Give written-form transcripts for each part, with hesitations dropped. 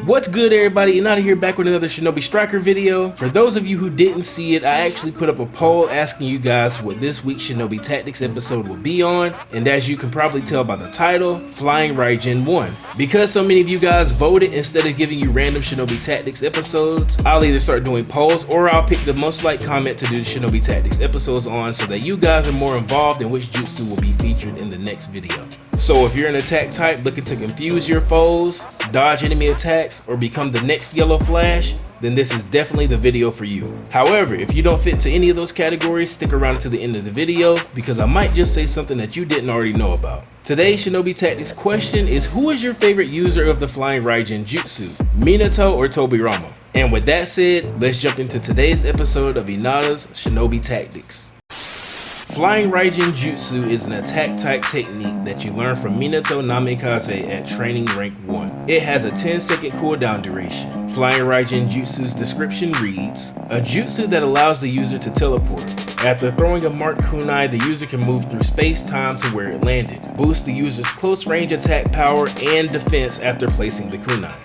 What's good, everybody? Minato here, back with another Shinobi Striker video. For those of you who didn't see it, I actually put up a poll asking you guys what this week's Shinobi Tactics episode will be on, and as you can probably tell by the title, Flying Raijin won. Because so many of you guys voted, instead of giving you random Shinobi Tactics episodes, I'll either start doing polls or I'll pick the most liked comment to do the Shinobi Tactics episodes on so that you guys are more involved in which jutsu will be featured in the next video. So if you're an attack type looking to confuse your foes, dodge enemy attacks, or become the next Yellow Flash, then this is definitely the video for you. However, if you don't fit into any of those categories, stick around to the end of the video because I might just say something that you didn't already know about. Today's Shinobi Tactics question is, who is your favorite user of the Flying Raijin Jutsu, Minato or Tobirama? And with that said, let's jump into today's episode of Inada's Shinobi Tactics. Flying Raijin Jutsu is an attack type technique that you learn from Minato Namikaze at training rank 1. It has a 10-second cooldown duration. Flying Raijin Jutsu's description reads, a jutsu that allows the user to teleport. After throwing a marked kunai, the user can move through space-time to where it landed. Boost the user's close range attack power and defense after placing the kunai.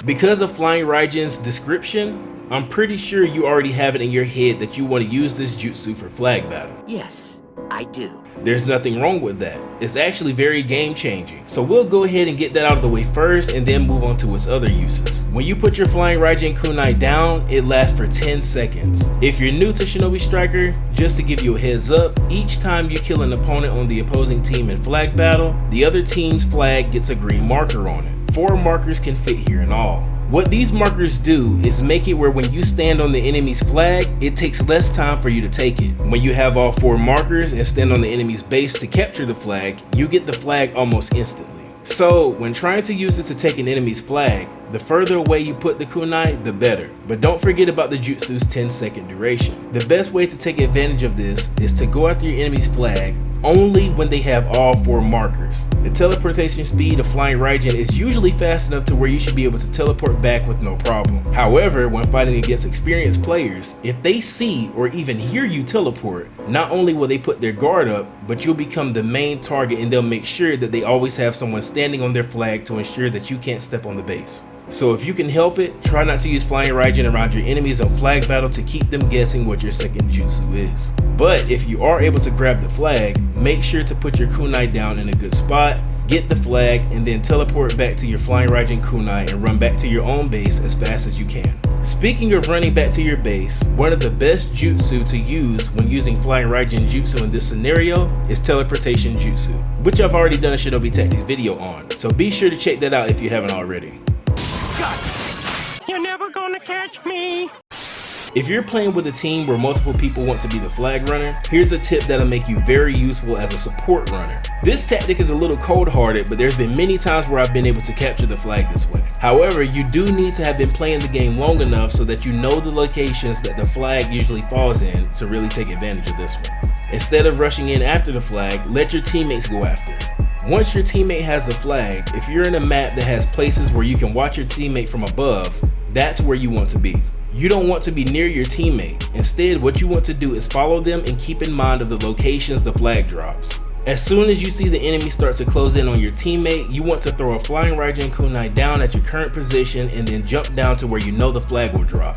Because of Flying Raijin's description, I'm pretty sure you already have it in your head that you want to use this jutsu for flag battle. Yes, I do. There's nothing wrong with that. It's actually very game changing. So we'll go ahead and get that out of the way first and then move on to its other uses. When you put your Flying Raijin kunai down, it lasts for 10 seconds. If you're new to Shinobi Striker, just to give you a heads up, each time you kill an opponent on the opposing team in flag battle, the other team's flag gets a green marker on it. 4 markers can fit here in all. What these markers do is make it where when you stand on the enemy's flag, it takes less time for you to take it. When you have all 4 markers and stand on the enemy's base to capture the flag, you get the flag almost instantly. So when trying to use it to take an enemy's flag, the further away you put the kunai, the better. But don't forget about the jutsu's 10-second duration. The best way to take advantage of this is to go after your enemy's flag only when they have all 4 markers. The teleportation speed of Flying Raijin is usually fast enough to where you should be able to teleport back with no problem. However, when fighting against experienced players, if they see or even hear you teleport, not only will they put their guard up, but you'll become the main target and they'll make sure that they always have someone standing on their flag to ensure that you can't step on the base. So if you can help it, try not to use Flying Raijin around your enemies on flag battle to keep them guessing what your second jutsu is. But if you are able to grab the flag, make sure to put your kunai down in a good spot, get the flag, and then teleport back to your Flying Raijin kunai and run back to your own base as fast as you can. Speaking of running back to your base, one of the best jutsu to use when using Flying Raijin Jutsu in this scenario is teleportation jutsu, which I've already done a Shinobi Tactics video on, so be sure to check that out if you haven't already. You're never gonna catch me. If you're playing with a team where multiple people want to be the flag runner, here's a tip that'll make you very useful as a support runner. This tactic is a little cold-hearted, but there's been many times where I've been able to capture the flag this way. However, you do need to have been playing the game long enough so that you know the locations that the flag usually falls in to really take advantage of this one. Instead of rushing in after the flag, let your teammates go after it. Once your teammate has the flag, if you're in a map that has places where you can watch your teammate from above, that's where you want to be. You don't want to be near your teammate. Instead, what you want to do is follow them and keep in mind of the locations the flag drops. As soon as you see the enemy start to close in on your teammate, you want to throw a Flying Raijin kunai down at your current position and then jump down to where you know the flag will drop.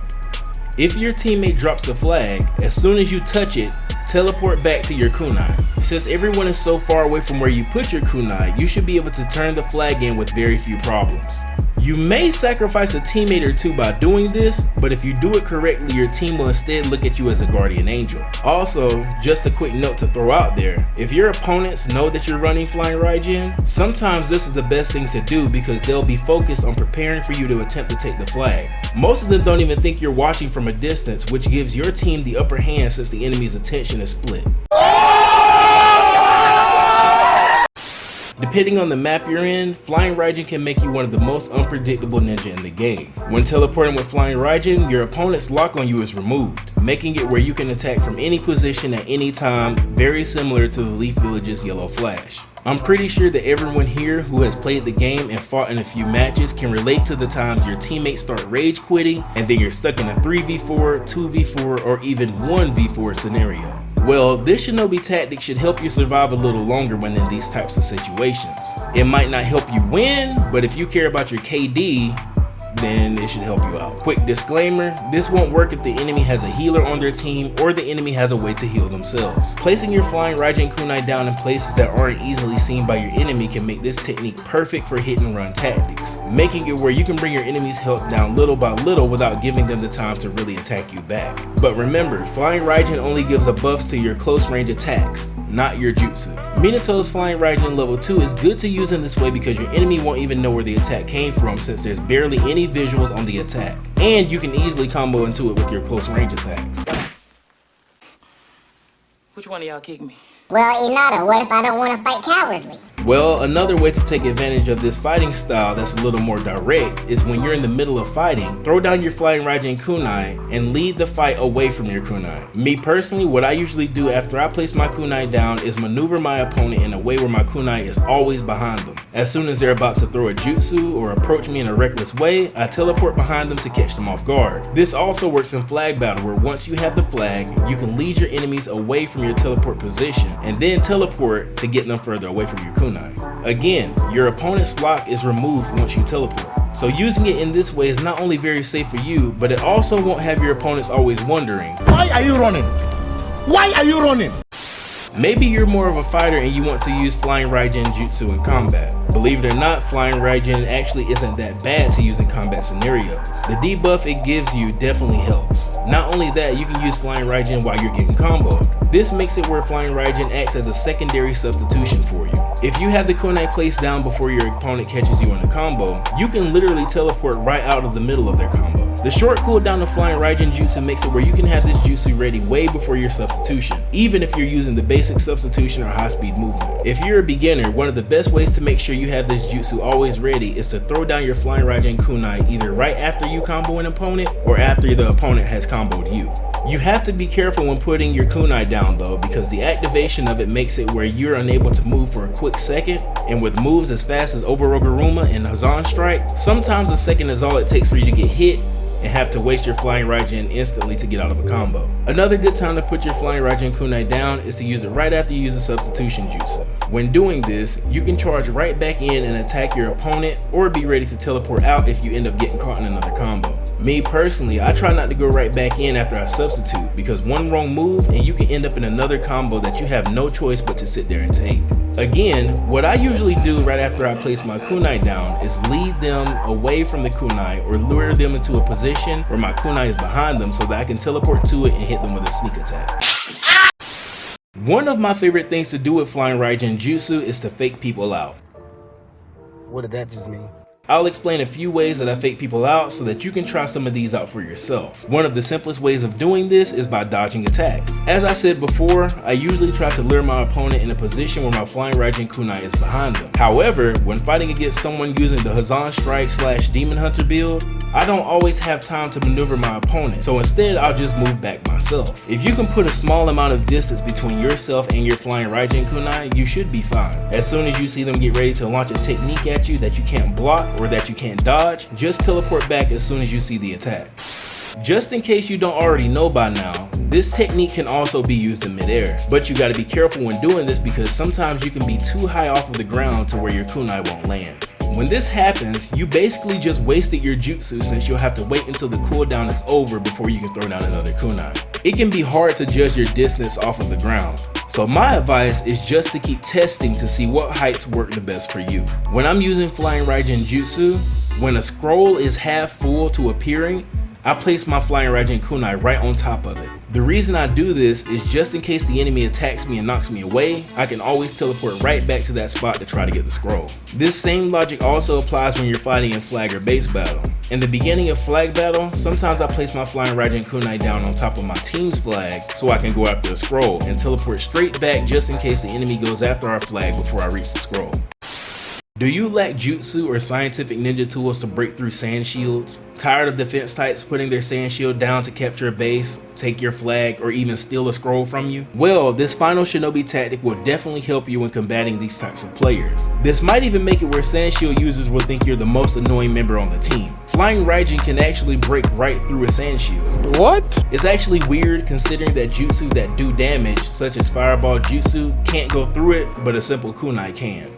If your teammate drops the flag, as soon as you touch it, teleport back to your kunai. Since everyone is so far away from where you put your kunai, you should be able to turn the flag in with very few problems. You may sacrifice a teammate or 2 by doing this, but if you do it correctly, your team will instead look at you as a guardian angel. Also, just a quick note to throw out there, if your opponents know that you're running Flying Raijin, sometimes this is the best thing to do because they'll be focused on preparing for you to attempt to take the flag. Most of them don't even think you're watching from a distance, which gives your team the upper hand since the enemy's attention is split. Depending on the map you're in, Flying Raijin can make you one of the most unpredictable ninja in the game. When teleporting with Flying Raijin, your opponent's lock on you is removed, making it where you can attack from any position at any time, very similar to the Leaf Village's Yellow Flash. I'm pretty sure that everyone here who has played the game and fought in a few matches can relate to the times your teammates start rage quitting and then you're stuck in a 3v4, 2v4, or even 1v4 scenario. Well, this Shinobi tactic should help you survive a little longer when in these types of situations. It might not help you win, but if you care about your KD, then it should help you out. Quick disclaimer, this won't work if the enemy has a healer on their team or the enemy has a way to heal themselves. Placing your flying Raijin kunai down in places that aren't easily seen by your enemy can make this technique perfect for hit and run tactics, making it where you can bring your enemy's health down little by little without giving them the time to really attack you back. But remember, flying Raijin only gives a buff to your close range attacks, not your jutsu. Minato's flying Raijin level 2 is good to use in this way because your enemy won't even know where the attack came from since there's barely any visuals on the attack, and you can easily combo into it with your close range attacks. Which one of y'all kicked me? Well, Minato, what if I don't want to fight cowardly? Well, another way to take advantage of this fighting style that's a little more direct is when you're in the middle of fighting, throw down your flying Raijin kunai and lead the fight away from your kunai. Me personally, what I usually do after I place my kunai down is maneuver my opponent in a way where my kunai is always behind them. As soon as they're about to throw a jutsu or approach me in a reckless way, I teleport behind them to catch them off guard. This also works in flag battle, where once you have the flag, you can lead your enemies away from your teleport position and then teleport to get them further away from your kunai. Again, your opponent's lock is removed once you teleport, so using it in this way is not only very safe for you, but it also won't have your opponents always wondering, why are you running? Why are you running? Maybe you're more of a fighter and you want to use flying Raijin jutsu in combat. Believe it or not, flying Raijin actually isn't that bad to use in combat scenarios. The debuff it gives you definitely helps. Not only that, you can use flying Raijin while you're getting comboed. This makes it where flying Raijin acts as a secondary substitution for you. If you have the kunai placed down before your opponent catches you in a combo, you can literally teleport right out of the middle of their combo. The short cooldown of flying Raijin jutsu makes it where you can have this jutsu ready way before your substitution, even if you're using the basic substitution or high speed movement. If you're a beginner, one of the best ways to make sure you have this jutsu always ready is to throw down your flying Raijin kunai either right after you combo an opponent or after the opponent has comboed you. You have to be careful when putting your kunai down though, because the activation of it makes it where you're unable to move for a quick second, and with moves as fast as Obaroguruma and Hazan Strike, sometimes a second is all it takes for you to get hit and have to waste your flying Raijin instantly to get out of a combo. Another good time to put your flying Raijin kunai down is to use it right after you use a substitution jutsu. When doing this, you can charge right back in and attack your opponent, or be ready to teleport out if you end up getting caught in another combo. Me personally, I try not to go right back in after I substitute, because one wrong move and you can end up in another combo that you have no choice but to sit there and take. Again, what I usually do right after I place my kunai down is lead them away from the kunai or lure them into a position where my kunai is behind them so that I can teleport to it and hit them with a sneak attack. One of my favorite things to do with flying Raijin jutsu is to fake people out. What did that just mean? I'll explain a few ways that I fake people out so that you can try some of these out for yourself. One of the simplest ways of doing this is by dodging attacks. As I said before, I usually try to lure my opponent in a position where my flying Raijin kunai is behind them. However, when fighting against someone using the Hazan Strike / Demon Hunter build, I don't always have time to maneuver my opponent, so instead I'll just move back myself. If you can put a small amount of distance between yourself and your flying Raijin kunai, you should be fine. As soon as you see them get ready to launch a technique at you that you can't block or that you can't dodge, just teleport back as soon as you see the attack. Just in case you don't already know by now, this technique can also be used in midair, but you gotta be careful when doing this because sometimes you can be too high off of the ground to where your kunai won't land. When this happens, you basically just wasted your jutsu since you'll have to wait until the cooldown is over before you can throw down another kunai. It can be hard to judge your distance off of the ground, so my advice is just to keep testing to see what heights work the best for you. When I'm using flying Raijin jutsu, when a scroll is half full to appearing, I place my flying Raijin kunai right on top of it. The reason I do this is just in case the enemy attacks me and knocks me away, I can always teleport right back to that spot to try to get the scroll. This same logic also applies when you're fighting in flag or base battle. In the beginning of flag battle, sometimes I place my flying Raijin kunai down on top of my team's flag so I can go after a scroll and teleport straight back just in case the enemy goes after our flag before I reach the scroll. Do you lack jutsu or scientific ninja tools to break through sand shields? Tired of defense types putting their sand shield down to capture a base, take your flag, or even steal a scroll from you? Well, this final Shinobi tactic will definitely help you in combating these types of players. This might even make it where sand shield users will think you're the most annoying member on the team. Flying Raijin can actually break right through a sand shield. What? It's actually weird considering that jutsu that do damage, such as fireball jutsu, can't go through it, but a simple kunai can.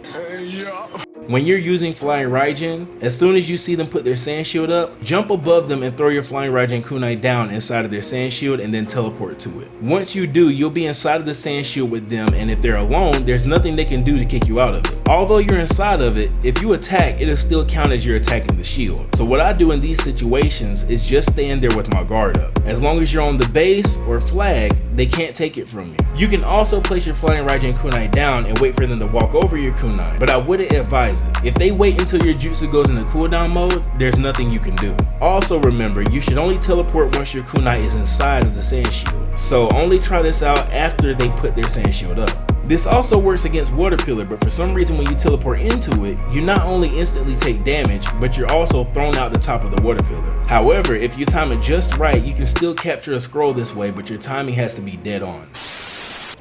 When you're using Flying Raijin, as soon as you see them put their sand shield up, jump above them and throw your Flying Raijin kunai down inside of their sand shield and then teleport to it. Once you do, you'll be inside of the sand shield with them, and if they're alone, there's nothing they can do to kick you out of it. Although you're inside of it, if you attack, it'll still count as you're attacking the shield. So what I do in these situations is just stand there with my guard up. As long as you're on the base or flag, they can't take it from you. You can also place your Flying Raijin kunai down and wait for them to walk over your kunai, but I wouldn't advise it. If they wait until your jutsu goes into cooldown mode, there's nothing you can do. Also remember, you should only teleport once your kunai is inside of the sand shield. So only try this out after they put their sand shield up. This also works against Water Pillar, but for some reason when you teleport into it, you not only instantly take damage, but you're also thrown out the top of the Water Pillar. However, if you time it just right, you can still capture a scroll this way, but your timing has to be dead on.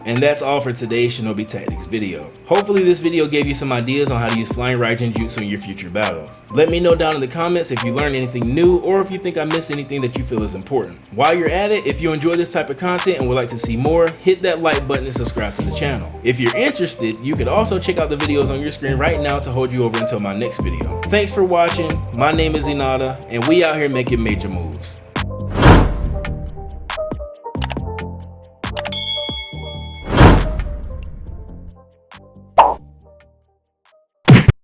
And that's all for today's Shinobi Tactics video. Hopefully this video gave you some ideas on how to use Flying Raijin Jutsu in your future battles. Let me know down in the comments if you learned anything new or if you think I missed anything that you feel is important. While you're at it, if you enjoy this type of content and would like to see more, hit that like button and subscribe to the channel. If you're interested, you could also check out the videos on your screen right now to hold you over until my next video. Thanks for watching, my name is Inada, and we out here making major moves.